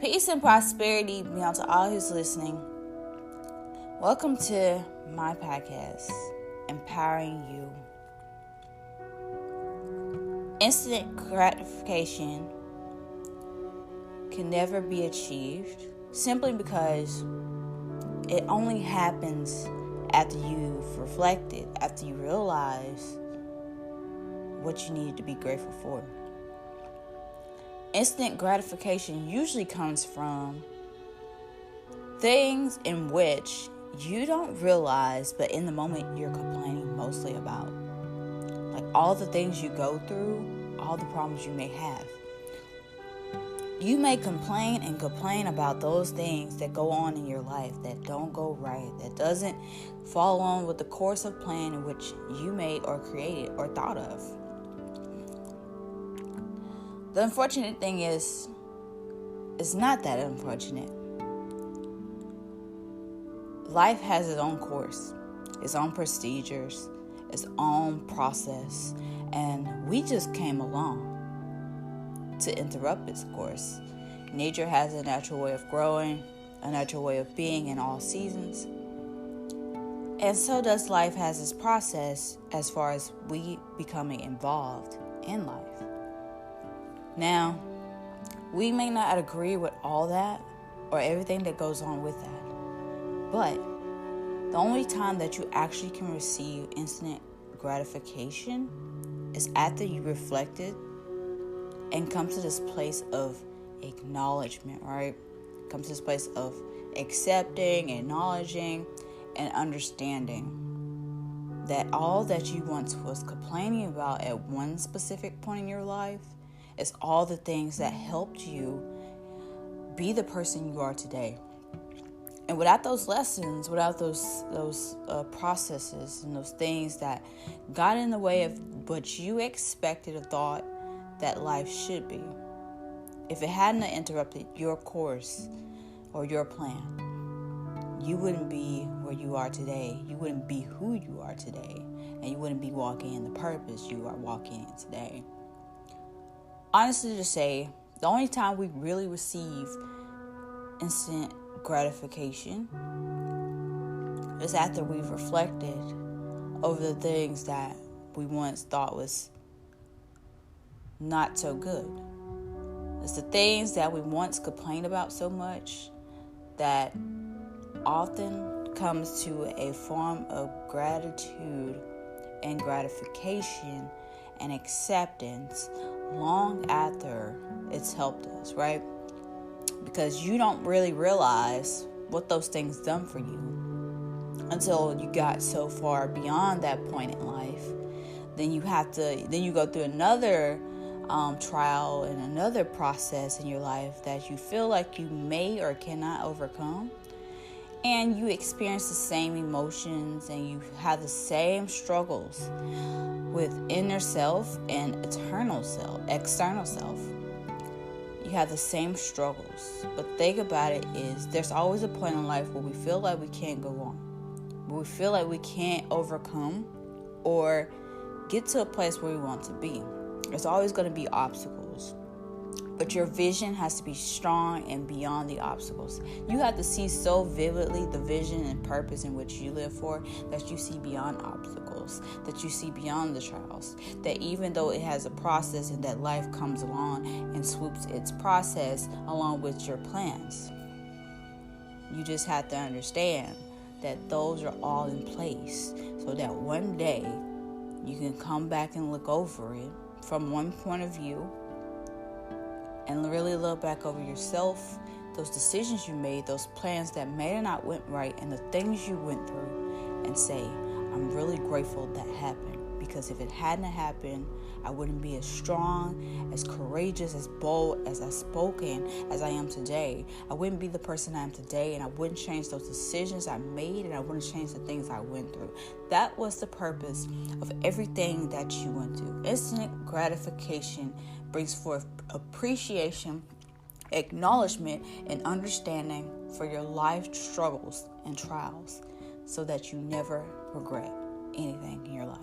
Peace and prosperity be unto all who's listening. Welcome to my podcast, Empowering You. Instant gratification can never be achieved simply because it only happens after you've reflected, after you realize what you need to be grateful for. Instant gratification usually comes from things in which you don't realize, but in the moment you're complaining mostly about. Like all the things you go through, all the problems you may have. You may complain about those things that go on in your life that don't go right, that doesn't follow on with the course of plan in which you made or created or thought of. The unfortunate thing is, it's not that unfortunate. Life has its own course, its own procedures, its own process, and we just came along to interrupt its course. Nature has a natural way of growing, a natural way of being in all seasons. And so does life has its process as far as we becoming involved in life. Now, we may not agree with all that or everything that goes on with that, but the only time that you actually can receive instant gratification is after you reflected and come to this place of acknowledgement, right? Come to this place of accepting, acknowledging, and understanding that all that you once was complaining about at one specific point in your life is all the things that helped you be the person you are today. And without those lessons, without those processes and those things that got in the way of what you expected or thought that life should be, if it hadn't interrupted your course or your plan, you wouldn't be where you are today. You wouldn't be who you are today. And you wouldn't be walking in the purpose you are walking in today. Honestly, to say, the only time we really receive instant gratification is after we've reflected over the things that we once thought was not so good. It's the things that we once complained about so much that often comes to a form of gratitude and gratification and acceptance long after it's helped us, right? Because you don't really realize what those things done for you until you got so far beyond that point in life. Then you go through another trial and another process in your life that you feel like you may or cannot overcome. And you experience the same emotions and you have the same struggles with inner self and external self. You have the same struggles. But the thing about it is there's always a point in life where we feel like we can't go on. Where we feel like we can't overcome or get to a place where we want to be. There's always going to be obstacles. But your vision has to be strong and beyond the obstacles. You have to see so vividly the vision and purpose in which you live for that you see beyond obstacles, that you see beyond the trials, that even though it has a process and that life comes along and swoops its process along with your plans, you just have to understand that those are all in place so that one day you can come back and look over it from one point of view and really look back over yourself, those decisions you made, those plans that may or not went right, and the things you went through, and say, I'm really grateful that happened. Because if it hadn't happened, I wouldn't be as strong, as courageous, as bold, as outspoken as I am today. I wouldn't be the person I am today, and I wouldn't change those decisions I made, and I wouldn't change the things I went through. That was the purpose of everything that you went through. Instant gratification brings forth appreciation, acknowledgement, and understanding for your life struggles and trials so that you never regret anything in your life.